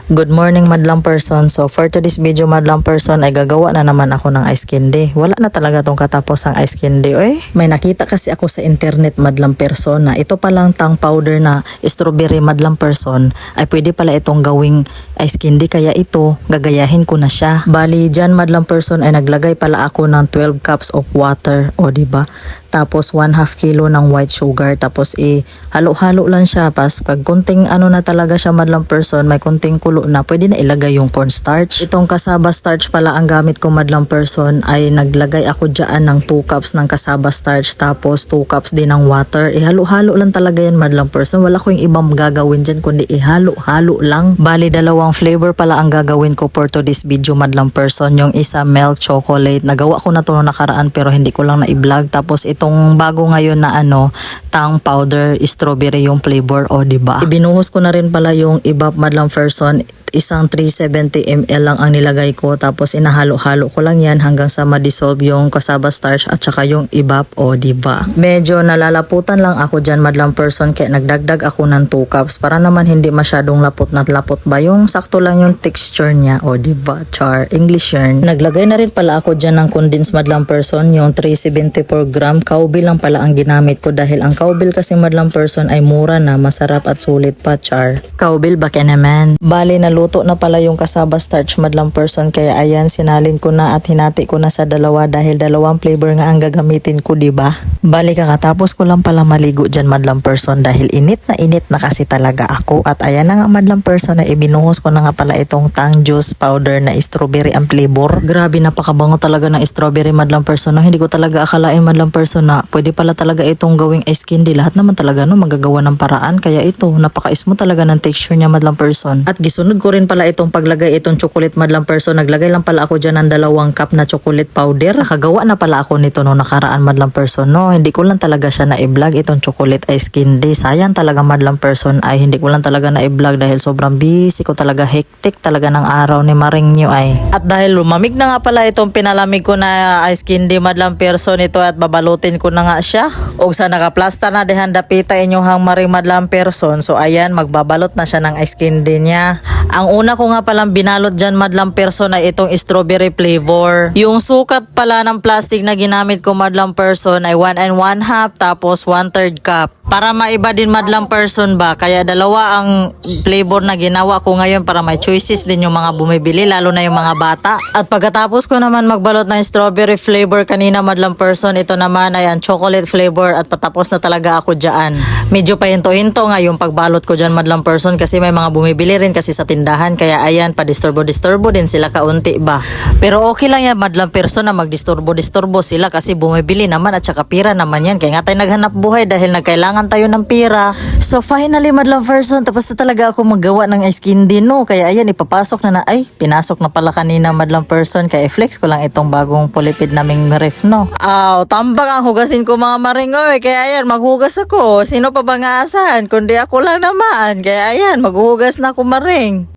Good morning madlang person. So for today's video madlang person ay gagawa na naman ako ng ice candy. Wala na talaga tong katapos ang ice candy. Oy, may nakita kasi ako sa internet madlang person na ito palang tang powder na strawberry madlang person ay pwede pala itong gawing ice candy, kaya ito gagayahin ko na siya. Bali dyan madlang person ay naglagay pala ako ng 12 cups of water, o diba? Tapos 1/2 kilo ng white sugar, tapos halo-halo lang siya. Pas pag kunting ano na talaga siya madlang person, may kunting kulo na, pwede na ilagay yung cornstarch. Itong cassava starch pala ang gamit ko madlang person, ay naglagay ako dyan ng 2 cups ng cassava starch, tapos 2 cups din ng water. Ihalo-halo lang talaga yan madlang person. Wala ko yung ibang gagawin dyan kundi ihalo-halo lang. Bali dalawang flavor pala ang gagawin ko for today's video madlang person. Yung isa milk chocolate, nagawa ko na to noong nakaraan pero hindi ko lang na-i-vlog. Tapos itong bago ngayon na tang powder strawberry yung flavor, o diba? Ibinuhos ko na rin pala yung ibap madlang person. Isang 370 ml lang ang nilagay ko, tapos inahalo-halo ko lang yan hanggang sa ma-dissolve yung cassava starch at saka yung ibap, o diba? Medyo nalalaputan lang ako dyan madlang person, kaya nagdagdag ako ng 2 cups para naman hindi masyadong lapot na lapot ba, yung sakto lang yung texture niya, o diba? Char, English yarn. Naglagay na rin pala ako dyan ng condensed madlang person, yung 374 gram. Cowbell lang pala ang ginamit ko dahil ang cowbell kasi madlang person ay mura na, masarap at sulit pa, char. Cowbell baka naman. Bali naluto na pala yung cassava starch madlang person, kaya ayan sinalin ko na at hinati ko na sa dalawa dahil dalawang flavor nga ang gagamitin ko, diba? Bali kakatapos ko lang pala maligo dyan madlang person dahil init na kasi talaga ako. At ayan na nga madlang person, na ibinuhos ko na nga pala itong tang juice powder na strawberry ang flavor. Grabe, napakabango talaga ng strawberry madlang person. No? Hindi ko talaga akalain madlang person na pwede pala talaga itong gawing ice candy. Lahat naman talaga magagawa ng paraan, kaya ito napaka-smooth talaga ng texture niya madlang person. At gisunod ko rin pala itong paglagay itong chocolate madlang person. Naglagay lang pala ako dyan ng 2 cup na chocolate powder. Nakagawa na pala ako nito no nakaraan madlang person. No, hindi ko lang talaga siya na-i-vlog itong chocolate ice candy. Sayang talaga madlang person, ay hindi ko lang talaga na-i-vlog dahil sobrang busy ko talaga, hectic talaga ng araw ni Maring New ay. At dahil lumamig na nga pala itong pinalamig ko na ice candy madlang person ito, at babalutin ko na nga siya. Og sa nakaplasta na dehan dapita inyong Maring madlang person. So ayan, magbabalot na siya ng ice candy niya. Ang una ko nga palang binalot dyan madlang person ay itong strawberry flavor. Yung sukat pala ng plastic na ginamit ko madlang person ay 1 1/2 tapos 1/3 cup. Para maiba din madlang person ba, kaya dalawa ang flavor na ginawa ko ngayon para may choices din yung mga bumibili, lalo na yung mga bata. At pagkatapos ko naman magbalot ng strawberry flavor kanina madlang person, ito naman ay ang chocolate flavor, at patapos na talaga ako dyan. Medyo pahinto-hinto nga yung pagbalot ko dyan madlang person kasi may mga bumibili rin kasi sa tindahan, kaya ayan, pa-disturbo din sila kaunti ba. Pero okay lang yan madlang person na magdisturbo sila kasi bumibili naman at saka pira naman yan, kaya nga tayo naghanap buhay dahil nagkailangan tayo ng pira. So finally madlang person, tapos na talaga ako maggawa ng ice candy no, kaya ayan, ipapasok na ay pinasok na pala kanina madlang person, kaya flex ko lang itong bagong pulipid naming ref no. Tambak ang hugasin ko mga Maring, oy, kaya ayan, maghugas ako. Sino pa bang aasahan kundi ako lang naman, kaya ayan, maghuhugas na ako Maring.